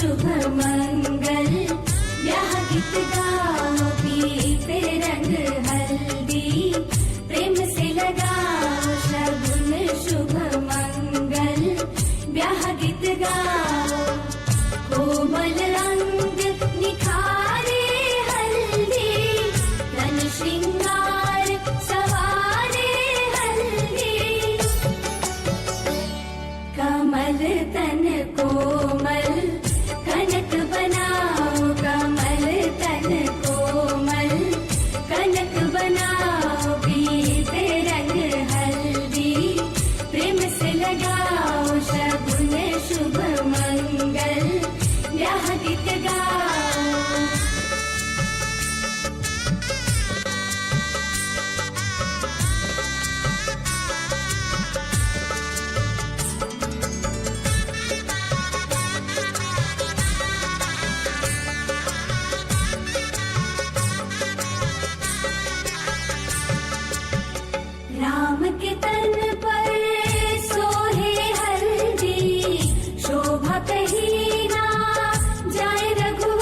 शुभ मंगल। ब्याह गीत गाओ पीते रंग हल्दी, प्रेम से लगाओ शगुन शुभ मंगल। ब्याह गीत गाओ कोमल अंग निखारे हल्दी, तन श्रृंगार सवारे हल्दी। कमल तन कोमल कनक बनाओ, कमल तन कोमल कनक बनाओ पीते रंग हल्दी, प्रेम से लगाओ शगुन शुभ मंगल। ब्याह गीत गाओ। राम के तन पर सोहे हल्दी, शोभा कहीं ना जाए रघु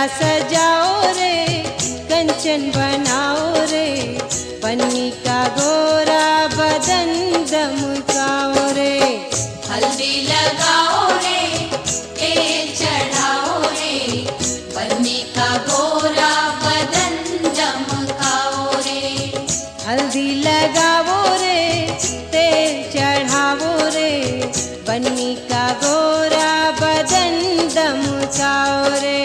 सजाओ रे, कंचन बनाओ रे, बन्नी का गोरा बदन दमकाओ रे। हल्दी लगाओ रे, तेल चढ़ाओ रे, बन्नी का गोरा बदन दमकाओ रे। हल्दी लगाओ रे, तेल चढ़ाओ रे, बन्नी का गोरा बदन दमकाओ रे।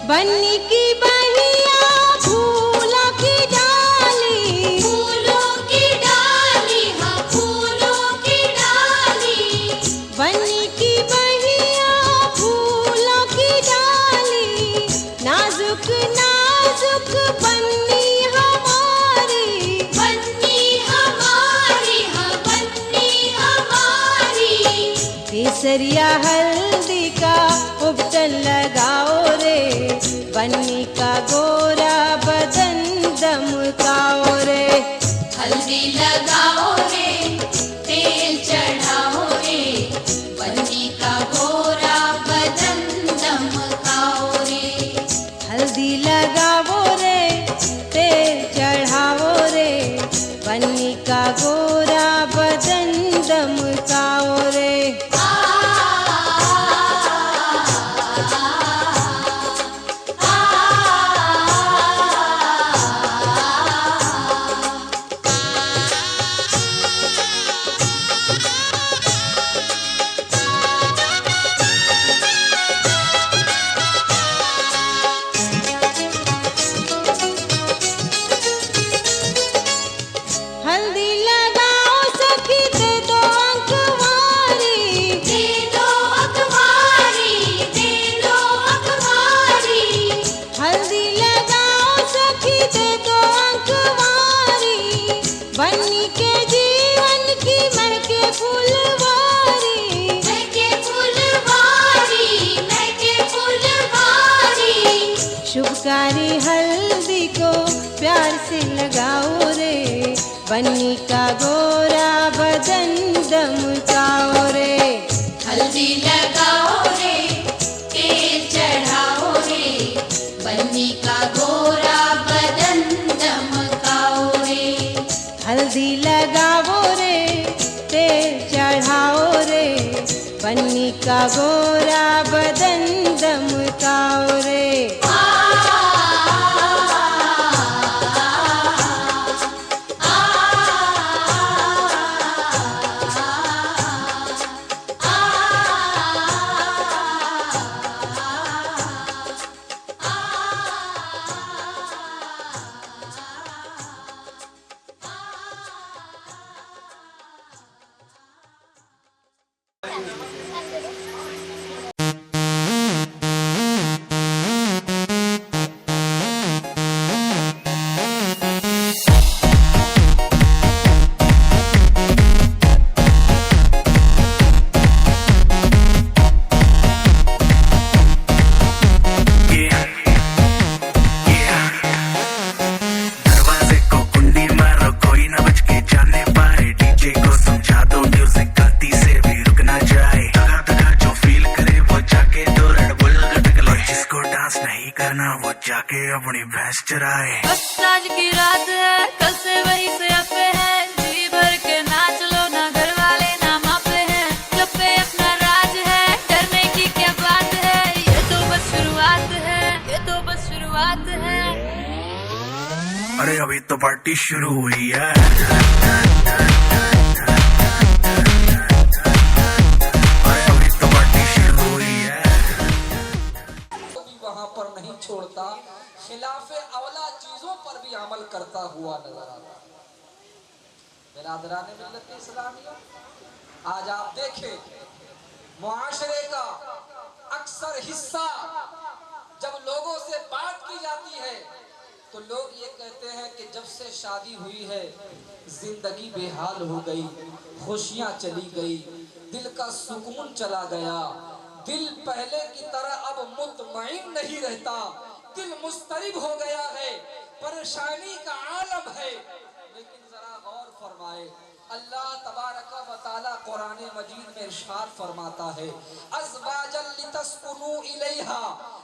बन्नी की बहिया फूलों की डाली, फूलों की डाली, हाँ फूलों की डाली। बन्नी की बहिया फूलों की डाली, नाजुक नाजुक बन्नी हमारी, बन्नी हमारी, हाँ बन्नी हमारी। केसरिया हल्दी का उपटन लगाओ रे, बन्नी का गोरा बदन दमकाओ रे। हल्दी लगाओ रे, तेल चढ़ाओ रे, बन्नी का गोरा बदन दमकाओ रे। हल्दी लगाओ रे, तेल चढ़ाओ रे, बन्नी का गोरा बदन दमकाओ रे। हल्दी लगाओ सखी दे दो अखबारी, दे दो अखबारी, दे दो अखबारी। हल्दी लगाओ सखी दे दो अखबारी, बन्नी के जीवन की महके फुलवारी, महके फुलवारी, महके फुलवारी। शुभकारी हल्दी को प्यार से लगाओ रे, बन्नी का गोरा बदन दमकाओ रे। हल्दी लगाओ रे, तेल चढ़ाओ रे, बन्नी का गोरा बदन दमकाओ रे। हल्दी लगाओ रे, तेल चढ़ाओ रे, बन्नी का गोरा बदन दमकाओ रे। जाके अपनी भैंस चराए। बस आज की रात है, कल से वही से अपे है, जी भर के नाच लो ना, घर वाले ना मापे हैं, जब पे अपना राज है, डरने की क्या बात है, ये तो बस शुरुआत है, ये तो बस शुरुआत है। अरे अभी तो पार्टी शुरू हुई है। छोड़ता, खिलाफे अवला चीजों पर भी अमल करता हुआ नजर आता। बिरादरान मिल्लत इस्लामिया, आज आप देखें मुआशरे का अक्सर हिस्सा जब लोगों से बात की जाती है तो तो लोग ये कहते हैं कि जब से शादी हुई है जिंदगी बेहाल हो गई, खुशियाँ चली गई, दिल का सुकून चला गया, दिल पहले की तरह अब मुतमईन नहीं रहता, दिल मुस्तरिब हो गया है, परेशानी का आलम है। लेकिन जरा गौर फरमाए, अल्लाह तबारका व तआला कुरान मजीद में इरशाद फरमाता है, अज़वाजल लितस्कुनू इलैहा,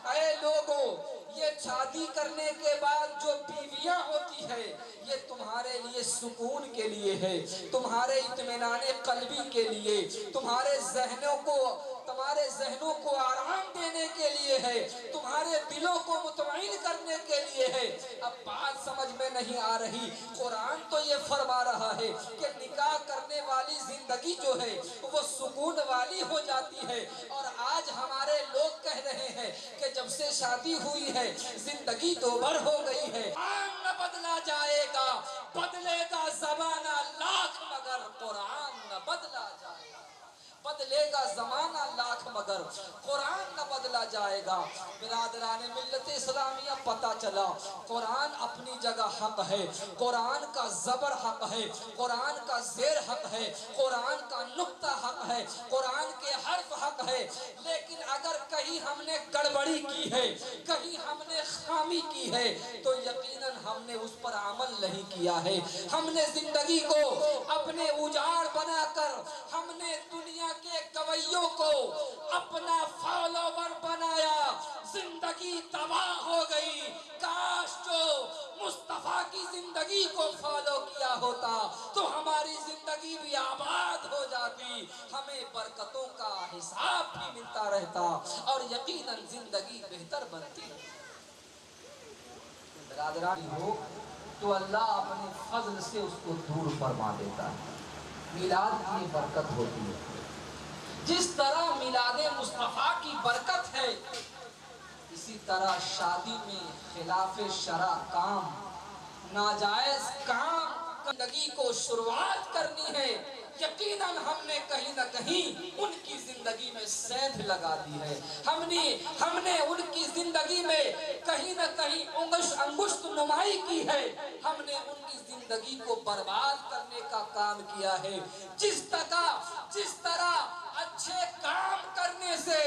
ऐ लोगों, ये शादी करने के बाद जो बीवियां होती है ये तुम्हारे लिए सुकून के लिए है, तुम्हारे इत्मीनाने कल्बी के लिए, तुम्हारे जहनों को आराम देने के लिए है, तुम्हारे दिलों को मुतमईन करने के लिए है। अब बात समझ में नहीं आ रही, कुरान तो ये फरमा रहा है कि निकाह करने वाली जिंदगी जो है वो सुकून वाली हो जाती है, और आज हमारे लोग कह रहे हैं कि जब से शादी हुई है जिंदगी दोभर हो गई है। कुरान न बदला जाएगा, बदलेगा ज़माना लाख मगर कुरान न बदला जाएगा, बदलेगा जमाना लाख मगर कुरान न बदला जाएगा। बिरादरान मिल्लत इस्लामिया, पता चला कुरान अपनी जगह हक है, कुरान का जबर हक है, कुरान का जेर हक है, कुरान का नुक्ता हक है, कुरान के हर्फ हक है। लेकिन अगर कहीं हमने गड़बड़ी की है, कहीं हमने खामी की है, तो यकीनन हमने उस पर अमल नहीं किया है। हमने जिंदगी को अपने उजाड़ बनाकर हमने दुनिया के गवैयों को अपना फॉलोवर बनाया, जिंदगी तबाह हो गई। काश जो मुस्तफा की जिंदगी को फॉलो किया होता तो हमारी जिंदगी भी आबाद हो जाती, हमें बरकतों का हिसाब भी मिलता रहता और यकीनन जिंदगी बेहतर बनती। बिरादरानी हो तो अल्लाह अपने फजल से उसको दूर फरमा देता है। मिलाद की बरकत होती है, जिस तरह मिलादे मुस्तफा की बरकत है, इसी तरह शादी में खिलाफे शरा काम, नाजायज काम, जिंदगी को शुरुआत करनी है, यकीनन हमने कहीं न कहीं उनकी जिंदगी में सेंध लगा दी है। हमने उनकी जिंदगी में कहीं न कहीं अंगुष्ठ नुमाई की है, हमने उनकी जिंदगी को बर्बाद करने का काम किया है। जिस तरह अच्छे काम करने से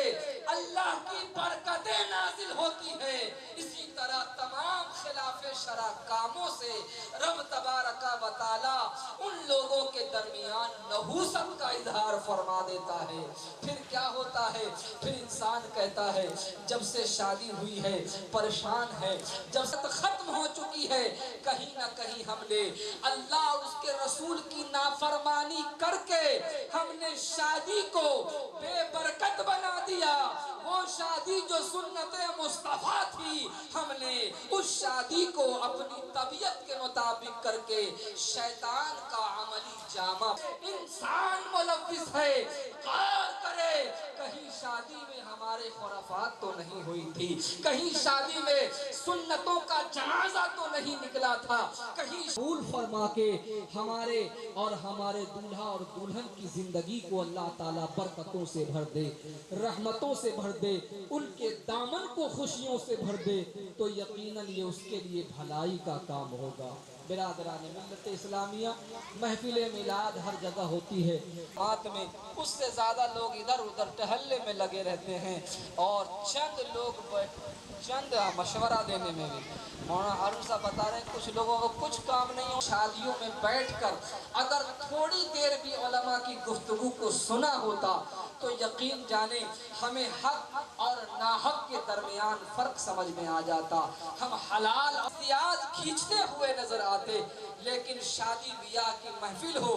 अल्लाह की बरकतें नाजिल होती है, इसी तरह तमाम खिलाफे शरा कामों से रब तबारका व तआला उन लोगों के दरमियान नहूसत का इजहार फरमा देता है। फिर क्या होता है, फिर इंसान कहता है जब से शादी हुई है परेशान है, जब से खत्म हो चुकी है, कहीं ना कहीं हमने अल्लाह और उसके रसूल की नाफरमानी करके हमने शादी को बेबरकत बना दिया। वो शादी जो सुन्नते मुस्तफा थी, हमने उस शादी को अपनी तबीयत के मुताबिक करके शैतान का अमली जामा। इंसान मुलव्विस है, गौर करे, कहीं शादी में हमारे खुराफात तो नहीं हुई थी, कहीं शादी में सुन्नतों का जनाजा तो नहीं निकला था, कहीं कबूल फरमा के हमारे और हमारे दूल्हा और दुल्हन की जिंदगी को अल्लाह ताला बरकतों से भर दे, रहमतों से भर दे, उनके दामन को खुशियों से भर दे, तो यकीनन ये उसके लिए भलाई का काम होगा। बिरादरान मिल्लत इस्लामिया, महफिल मिलाद हर जगह होती है, हाथ में उससे ज़्यादा लोग इधर उधर टहलने में लगे रहते हैं और चंद मशवरा देने में भी। मौलाना हारून साहब बता रहे हैं कुछ लोगों को कुछ काम नहीं हो, शादियों में बैठकर अगर थोड़ी देर भी उलमा की गुफ्तगू को सुना होता तो यकीन जाने हमें हक और नाहक के दरमियान फ़र्क समझ में आ जाता। हम हलाल इम्तियाज खींचते हुए नजर आते, लेकिन शादी ब्याह की महफिल हो,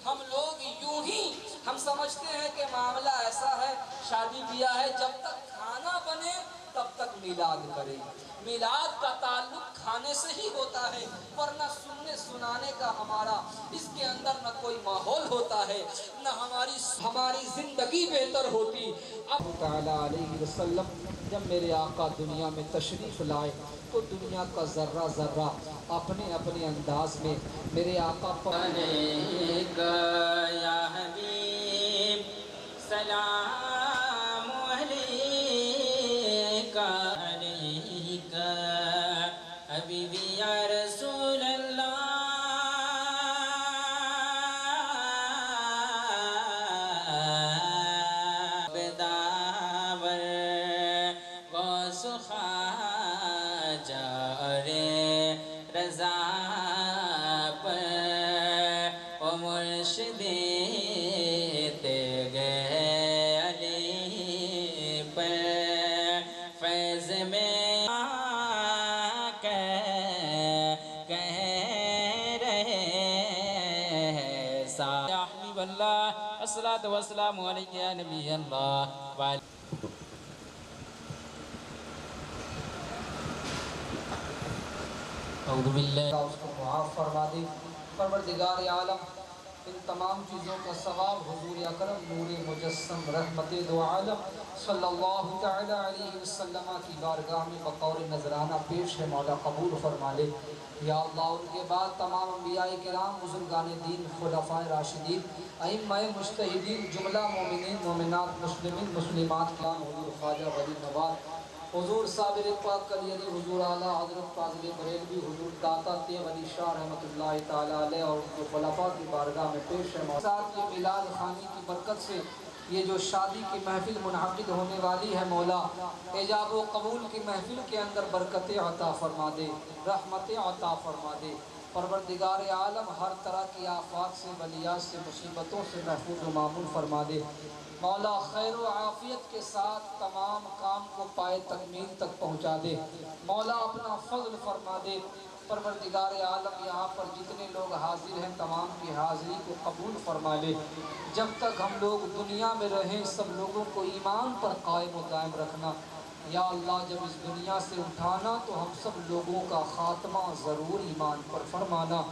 हम लोग यूं ही हम समझते हैं कि मामला ऐसा है, शादी ब्याह है, जब तक खाना बने तब तक मिलाद करें। मिलाद का ताल्लुक खाने से ही होता है, वरना सुनने सुनाने का हमारा इसके अंदर न कोई माहौल होता है, न हमारी जिंदगी बेहतर होती। अब तआला अलैहि वसल्लम जब मेरे आका दुनिया में तशरीफ़ लाए तो दुनिया का ज़र्रा ज़र्रा अपने अपने अंदाज में मेरे आका पर या हबीब सलाम अलैका हबीबी या रसूल अल्लाह बेदावर गौस ख्वाजा रे रजा पर ओ मुर्शिदे तेगे अली पर फैज़ में कह रहे सा या हबीब अल्लाह अस्सलातु वस्सलामु अलैका या नबी अल्लाह वा औज़ु बिल्लाहि उसको मुआफ़ फरमा दे। परवरदिगार आलम इन तमाम चीज़ों का सवाब हुजूर अकरम नूर मुजस्सम रहमत दो आलम सल्लल्लाहु तआला अलैहि वसल्लम की बारगाह में बतौर नजराना पेश है, मौला कबूल फरमा ले। या अल्लाह उनके बाद तमाम अंबियाए किराम, बुजुर्गान दीन, खुलफाए राशिदीन, अइम्माए मुज्तहिदीन, जुमला मोमिनीन मोमिनात, मुस्लिमीन मुस्लिमात का हुजूर ख्वाजा वली नवाज हुजूर साबिर पाक कलियरी, हुजूर आला हज़रत फाज़िल बरेलवी, हुजूर दाता तैयब अली शाह रहमतुल्लाहि ताला अलैह और उनके खुलफा की बारगाह में पेश है। साथ ये मिलाद खानी की बरकत से ये जो शादी की महफिल मुनअक़िद होने वाली है, मौला इजाब व कबूल की महफिल के अंदर बरकतें अता फरमा दे, रहमतें अता फरमा दे। परवरदिगार आलम हर तरह की आफात से, बलियात से, मुसीबतों से महफूज व मामून फरमा दे। मौला खैर व आफ़ियत के साथ तमाम काम को पाए तकमील तक पहुँचा दे। मौला अपना फज़ल फरमा दे। परवरदिगार आलम यहाँ पर जितने लोग हाजिर हैं तमाम की हाज़िरी को कबूल फरमा ले। जब तक हम लोग दुनिया में रहें सब लोगों को ईमान पर कायम व दायम रखना। या अल्लाह जब इस दुनिया से उठाना तो हम सब लोगों का ख़ात्मा ज़रूर ईमान पर फरमाना।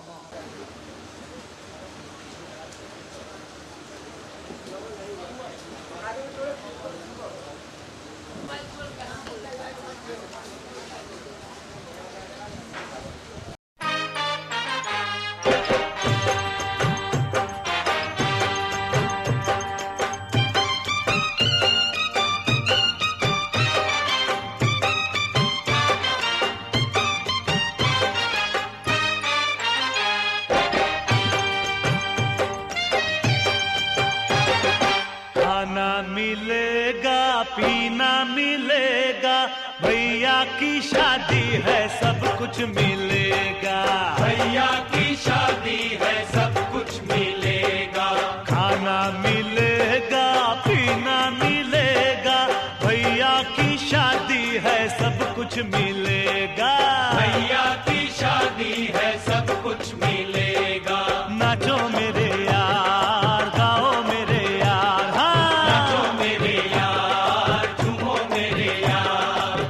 मिलेगा पीना मिलेगा, भैया की शादी है सब कुछ मिलेगा। भैया की शादी है सब कुछ मिलेगा। खाना मिलेगा पीना मिलेगा, भैया की शादी है सब कुछ मिलेगा। भैया की शादी है सब कुछ मिलेगा। नाचो मेरे यार, गाओ मेरे यार, हाँ नाचो मेरे यार, झूमो मेरे यार।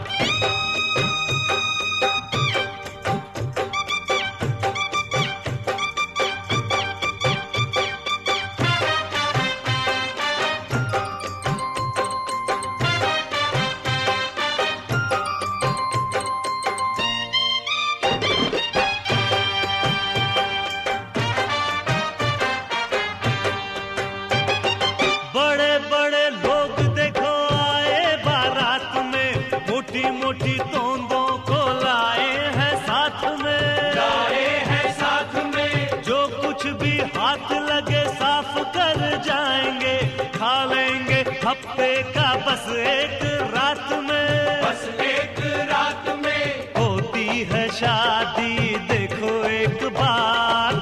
बड़े बड़े लोग देखो आए बारात में, मोटी मोटी तोंदों को लाए हैं साथ में। लाए हैं साथ में जो कुछ भी हाथ लगे साफ कर जाएंगे, खा लेंगे हफ्ते का बस एक रात में। बस एक रात में होती है शादी देखो एक बार,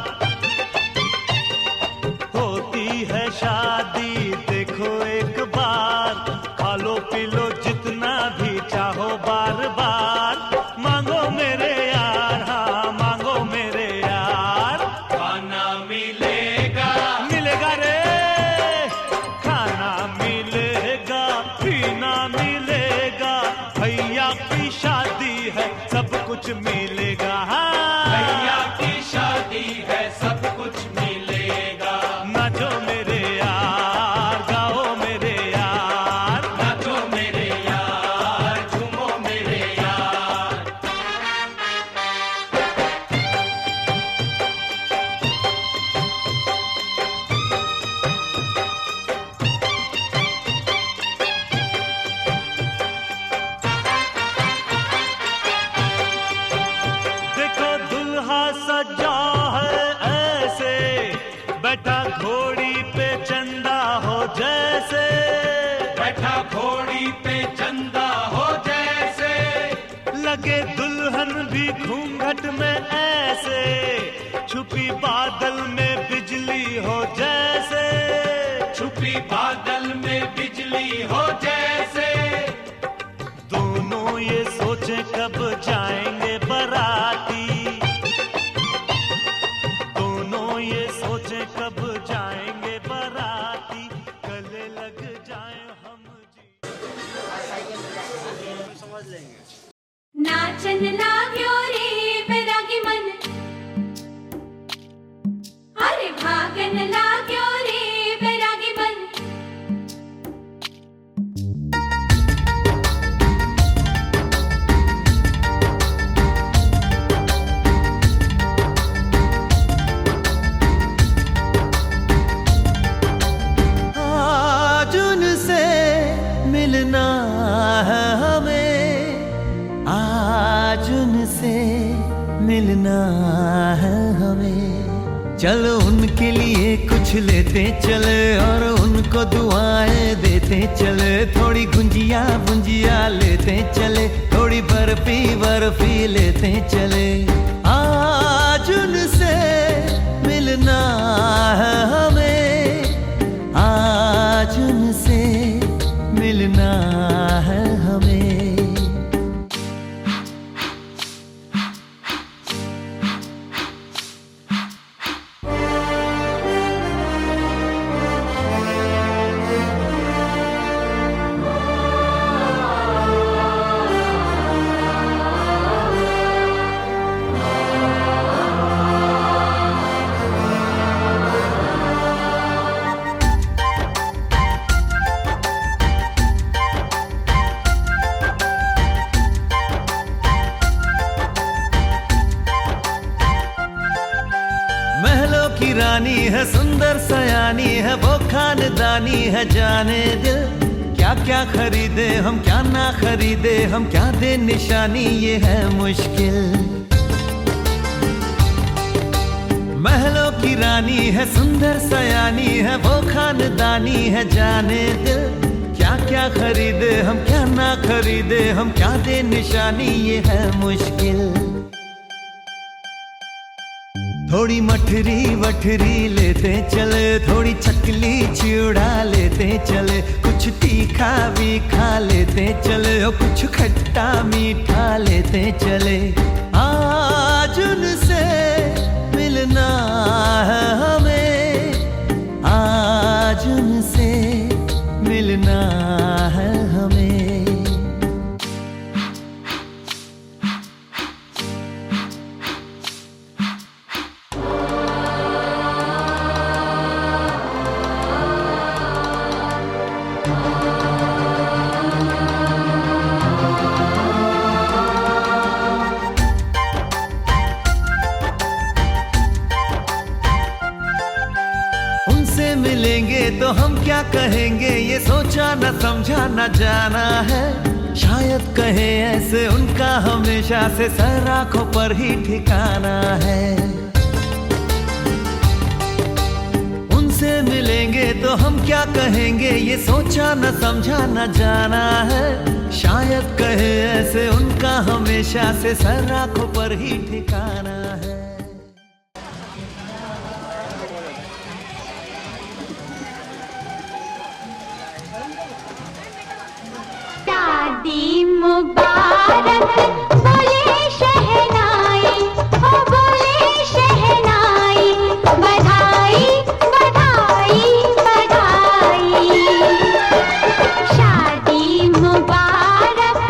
होती है शादी देखो एक बार। खा लो पी लो जितना भी चाहो बार बार, मांगो मेरे यार, हाँ मांगो मेरे यार। खाना मिलेगा मिलेगा रे, खाना मिलेगा पीना मिलेगा, भैया की शादी है सब कुछ मिलेगा। हाँ भैया की शादी है सब कुछ मिलेगा। नाचो मेरे यार, गाओ मेरे यार, नाचो मेरे यार, झूमो मेरे यार। देखो दुल्हा सजा है ऐसे, बैठा घोड़ी पे चंदा हो जैसे, बैठा घोड़ी पे चंदा हो जैसे, लगे दुल्हन भी घूंघट में ऐसे, छुपी बादल में बिजली हो जैसे, छुपी बादल में बिजली हो जैसे। दोनों ये सोचे कब जाएंगे बराती, दोनों ये सोचे कब जाएंगे बराती, गले लग जाए हम जी। नाचन लाग्यो रे बैरागी मन, अरे भागन लाग्यो रे बैरागी मन। आज उनसे मिलना है हमें, आज उनसे मिलना है हमें। चलो उनके लिए कुछ लेते चले और उनको दुआएं देते चले, थोड़ी गुंजिया गुंजिया लेते चले, थोड़ी बर्फी बर्फी लेते चले। आज उनसे मिलना है हमें, आज उनसे मिलना है हमें। महलों की रानी है, सुंदर सयानी है, वो खानदानी है, जाने दिल क्या क्या खरीदे हम, क्या ना खरीदे हम, क्या दे निशानी, ये है मुश्किल। महलों की रानी है, सुंदर सयानी है, वो खानदानी है, जाने दिल क्या क्या खरीदे हम, क्या ना खरीदे हम, क्या दे निशानी, ये है मुश्किल। थोड़ी मठरी वठरी लेते चले, थोड़ी चकली चिड़ा लेते चले, कुछ तीखा भी खा लेते चले और कुछ खट्टा मीठा लेते चले। आज उनसे मिलना है हमें, आज उनसे मिलना है हमें। उनसे मिलेंगे तो हम क्या कहेंगे, ये सोचा न समझा न जाना है। शायद कहे ऐसे उनका हमेशा से सर आंखों पर ही ठिकाना है। उनसे मिलेंगे तो हम क्या कहेंगे, ये सोचा न समझा न जाना है। शायद कहे ऐसे उनका हमेशा से सर आंखों पर ही ठिकाना है। शादी मुबारक बोले शहनाई, ओ बोले शहनाई, बधाई बधाई बधाई। शादी मुबारक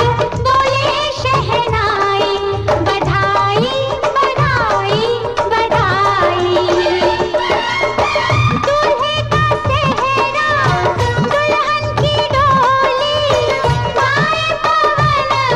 बोले शहनाई, बधाई बधाई बधाई। दूल्हे का सेहरा दुल्हन की डोली, आए पवन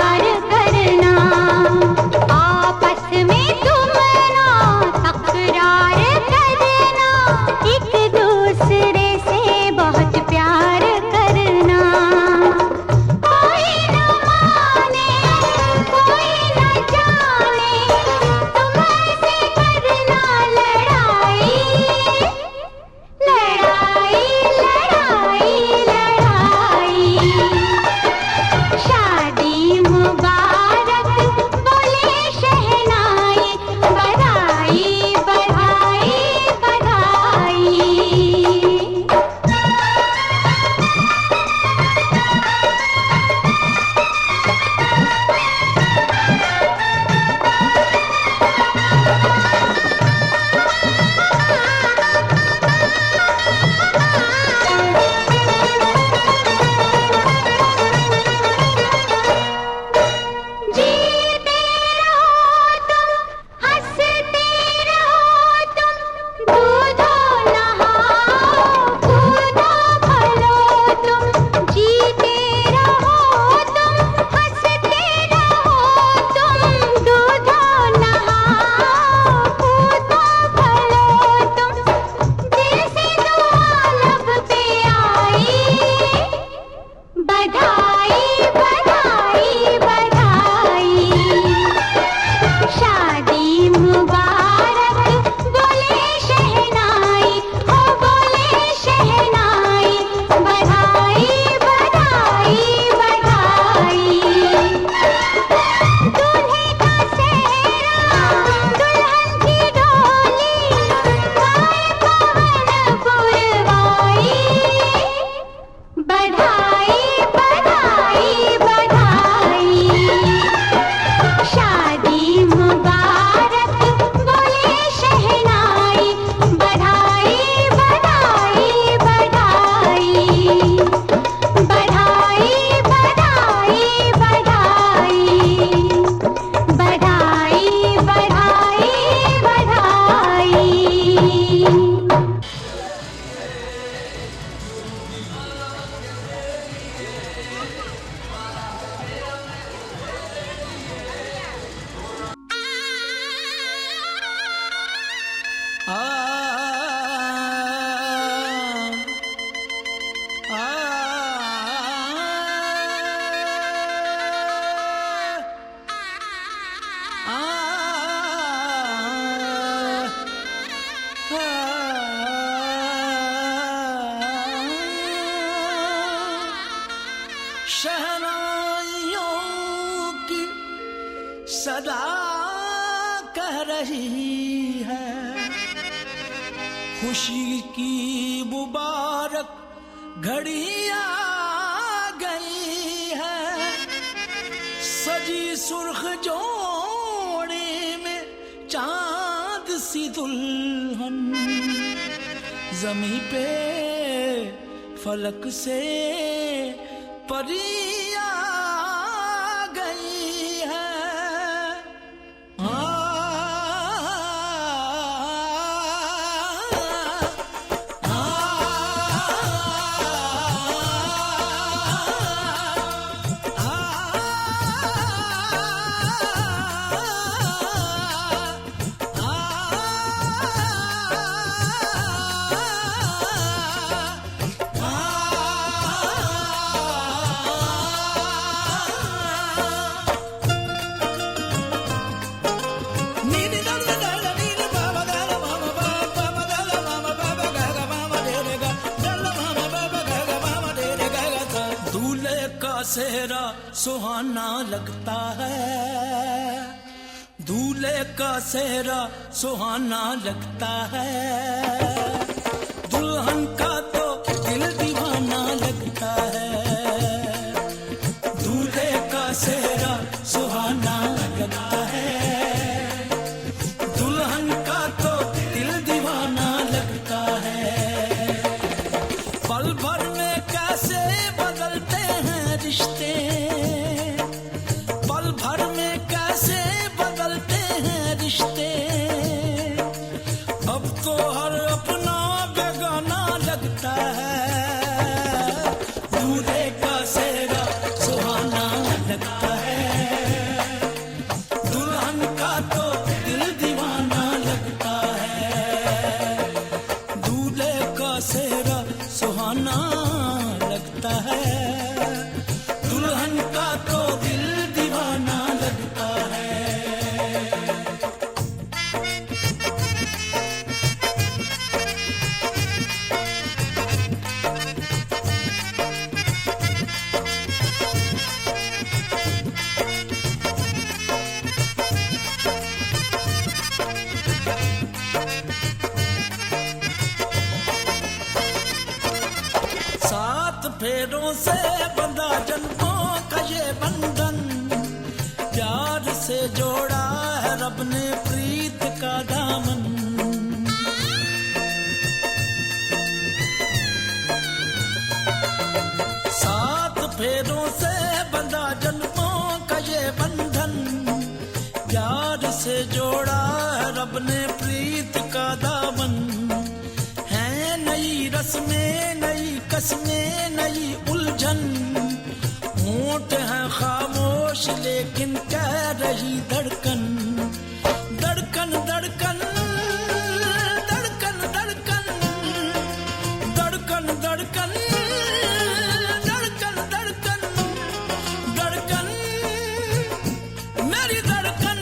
प्यार करना, आपस में तुम ना तकरार करना, एक दूसरे से बहुत प्यार करना। कोई न माने कोई न जाने, तुमसे करना लड़ाई, लड़ाई लड़ाई लड़ाई। शादी मुबारक बोले शहनाई, बधाई बधाई बधाई। जीते रहो तुम, हंसते रहो तुम, दूधो नहाओ कूदो भलो तुम। जीते रहो तुम, हंसते रहो तुम, दूधो नहाओ कूदो भलो तुम। दिल से दुआ लब पे आई, बधाई बधाई बधाई। शादी मुबारक बोले शहनाई, हो बोले शहनाई, बधाई बधाई बधाई। दूल्हे का सेहरा दुल्हन की डोली, गाए पवन पुरवाई, बधाई बधाई बधाई। शादी मुबारक बोले शहनाई, बधाई बधाई बधाई, बधाई बधाई बधाई, बधाई बधाई बधाई। शहनाइयों की सदा कह रही है, खुशी की मुबारक घड़ी आ गई है। सजी सुर्ख जोड़े में चांद सी दुल्हन, जमी पे फलक से परी आ गई है। सेहरा सुहाना लगता है, दूल्हे का सेहरा सुहाना लगता है। दुल्हन का तो दिल दीवाना लगता है, दूल्हे का सेहरा सुहाना लगता है। दुल्हन का तो दिल दीवाना लगता है। पल भर में कैसे बदलते हैं रिश्ते, पल भर में कैसे बदलते हैं रिश्ते। अब तो हर अपना बेगाना लगता है, फेरों से बंधा जन्मों का ये बंधन, प्यार से जोड़ा है रब ने प्रीत का दामन। सात फेरों से बंधा जन्मों का ये बंधन, प्यार से जोड़ा है रब ने प्रीत का दामन। है नई रस्में, नई कस्में, नई उलझन, होंठ है खामोश लेकिन कह रही धड़कन। धड़कन धड़कन धड़कन धड़कन धड़कन धड़कन धड़कन धड़कन धड़कन मेरी धड़कन।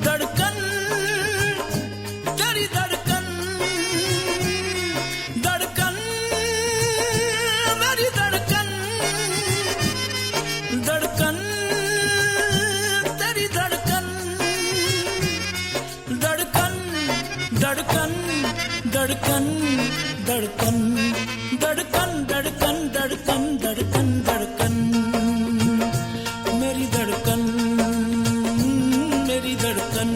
धड़कन तेरी धड़कन, धड़कन मेरी धड़कन। धड़कन तेरी धड़कन, धड़कन धड़कन धड़कन धड़कन धड़कन धड़कन धड़कन धड़कन धड़कन मेरी धड़कन, मेरी धड़कन।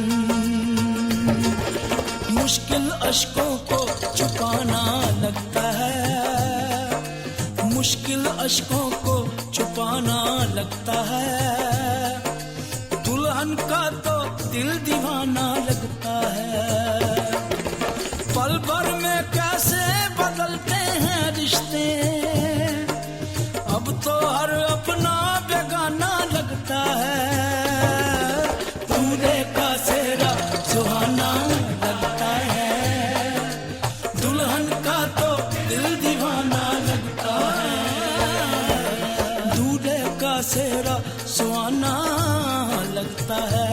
मुश्किल अश्कों को छुपाना लगता है, मुश्किल अश्कों को छुपाना लगता है। दुल्हन का तो दिल दीवाना लगता है। पल भर में कैसे बदलते हैं रिश्ते, अब तो हर अपना बेगाना लगता है। दूल्हे का सेहरा सुहाना लगता है, दुल्हन का तो दिल दीवाना लगता है। दूल्हे का सेहरा सुहाना लगता है,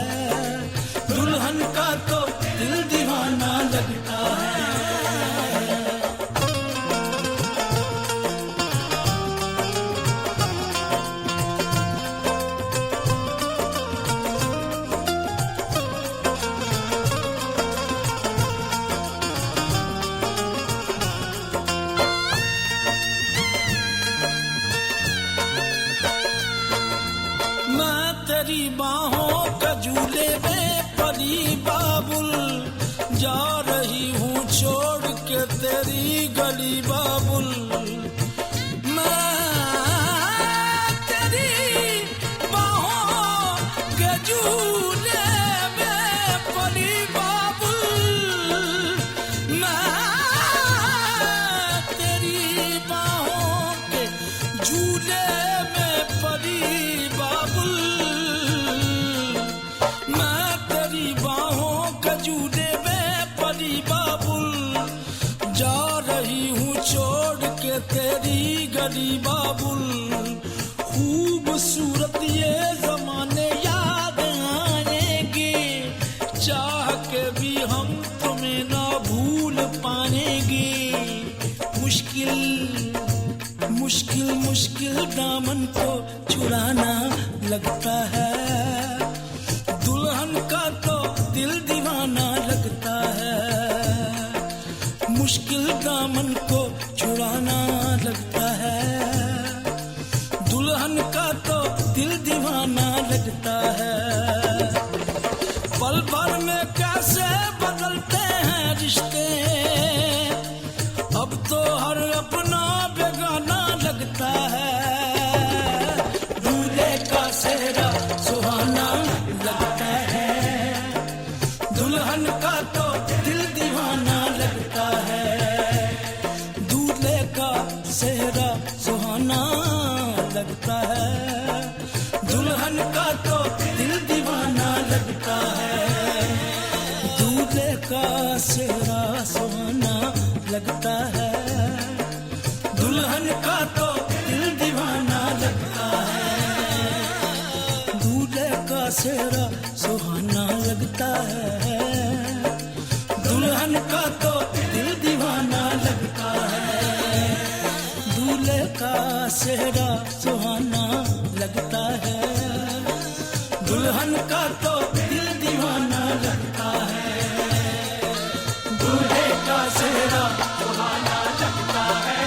दुल्हन का तो दिल दीवाना लगता है। मैं तेरी बाहों का झूले में परी बाबुल, जा रही हूँ छोड़ के तेरी गली बाबुल। मैं तेरी बाहों के झूले में परी बाबुल, मैं तेरी बाहों के झूले में परी बाबुल। मैं तेरी बाहों के झूले में परी बाबुल, जा रही हूँ छोड़ के तेरी गली बाबुल। खूबसूरत ये जमाने याद आएंगे, चाह के भी हम तुम्हें ना भूल पाएंगे। मुश्किल मुश्किल मुश्किल दामन को छुड़ाना लगता है, दुल्हन का तो दिल दीवाना लगता है। मुश्किल दामन को छुड़ाना लगता है, दुल्हन का तो दिल दीवाना लगता है। पल भर में कैसे बदलते हैं रिश्ते, अब तो हर अपना बेगाना लगता है। दूल्हे का सेहरा सुहाना लगता है, दुल्हन का तो दिल दीवाना लगता है। दूल्हे का सेहरा सुहाना लगता है, दुल्हन का तो दिल दीवाना लगता है। दूल्हे का सेहरा सुहाना लगता है, दुल्हन का तो दिल दीवाना लगता है। दूल्हे का सेहरा सुहाना लगता है, दुल्हन का तो दिल दीवाना लगता है। दूल्हे का सेहरा सुहाना लगता है, दुल्हन का तो दिल दीवाना लगता है। दूल्हे का सेहरा सुहाना लगता है,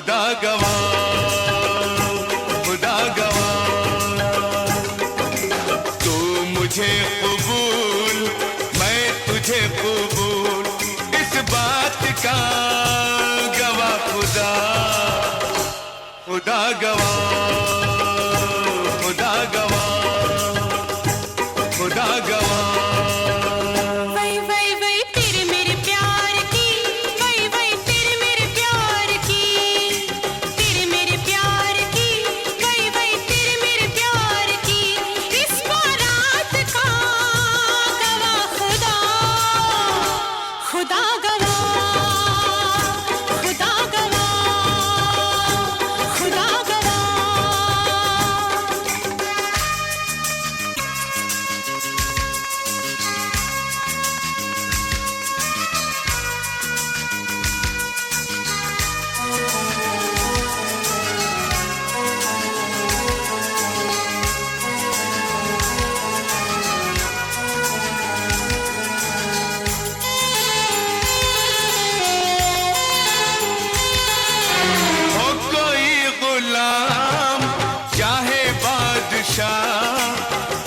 खुदा गवाह, खुदा गवाह। तू मुझे कबूल, मैं तुझे कबूल, इस बात का गवाह खुदा, खुदा गवाह, खुदा गवाह, खुदा गवाह।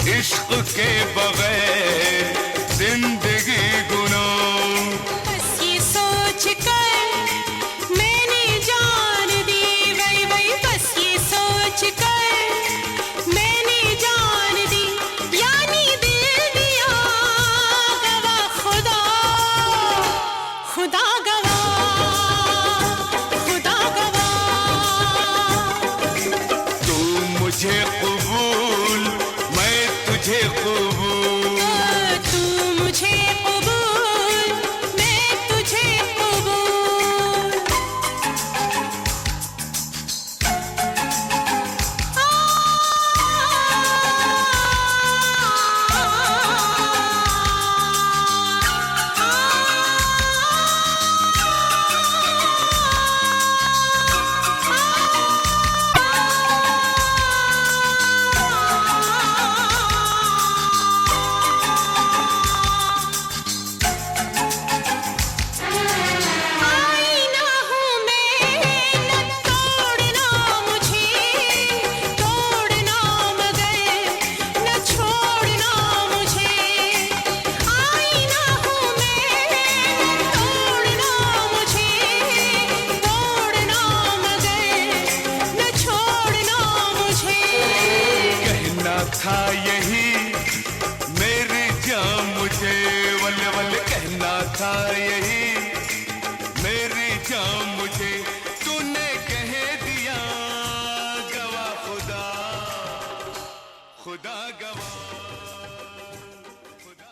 इश्क के बगैर जिंदगी गुनाह। बस ये सोच कर मैंने जान दी, वही वही बस ये सोच कर मैंने जान दी, यानी दिल दिया गवाह खुदा, खुदा गवाह, खुदा गवाह। तू मुझे कबूल, मैं तुझे कबूल, तू मुझे कबूल, मैं तुझे कबूल। आईना हूँ मैं, न तोड़ना मुझे, तोड़ना मगर न छोड़ना मुझे। आईना हूँ मैं, न तोड़ना मुझे, तोड़ना मगर न छोड़ना मुझे। कहना था यही मेरी जान मुझे, वल वल कहना था यही मेरी जान मुझे, तूने कह दिया गवाह खुदा, खुदा गवाह, खुदा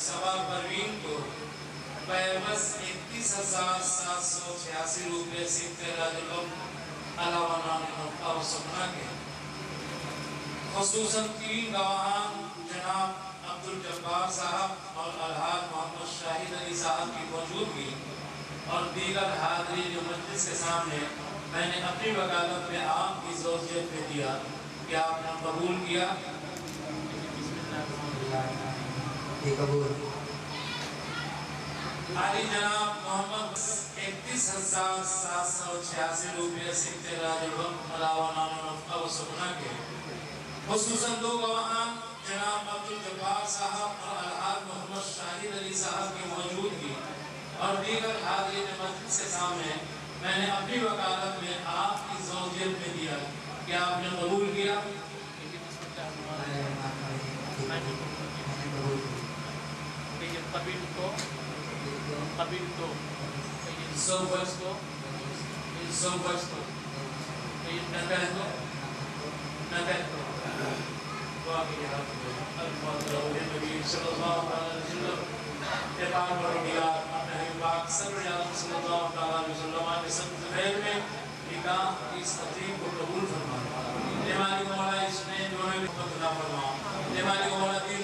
सवा परवीन को बस 31,786 रुपये 70 अलावा नाम और सपना के खुसूसन 3 गवाहान जनाब अब्दुल जब्बार साहब और अलहाज मोहम्मद शाहिद अली साहब की मौजूदगी और दीगर हाज़रीन जो मजलिस के सामने मैंने अपनी वकालत में आपकी ज़ोजियत में दिया कि आपने कबूल किया। आली जनाब मोहम्मद 31,786 रुपये 70 अलावा नाम और सपना के खुसूसन दो गवाहान जनाब अब्दुल जब्बार साहब और अलहाज मोहम्मद शाहिद अली साहब की मौजूदगी और दीगर हाज़रीन मस्जिद के सामने मैंने अपनी वकालत में आपकी ज़ौजियत में दिया कि आपने कबूल किया।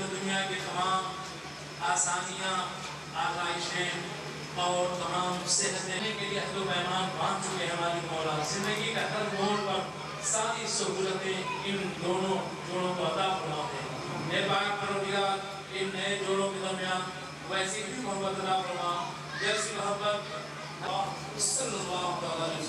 दुनिया की तमाम आसानियाँ आलाइशें और तमाम सेहत देने के लिए अहद पैमान बांध चुके हैं हमारी मौला। जिंदगी का हर मोड़ पर सारी सहूलतें इन दोनों जोड़ों को अता फरमाते हैं। पाक परवरदिगार इन नए जोड़ों के दरमियान वैसी भी मोहब्बत अता फरमा जैसी मोहब्बत सल्लल्लाहु अलैहि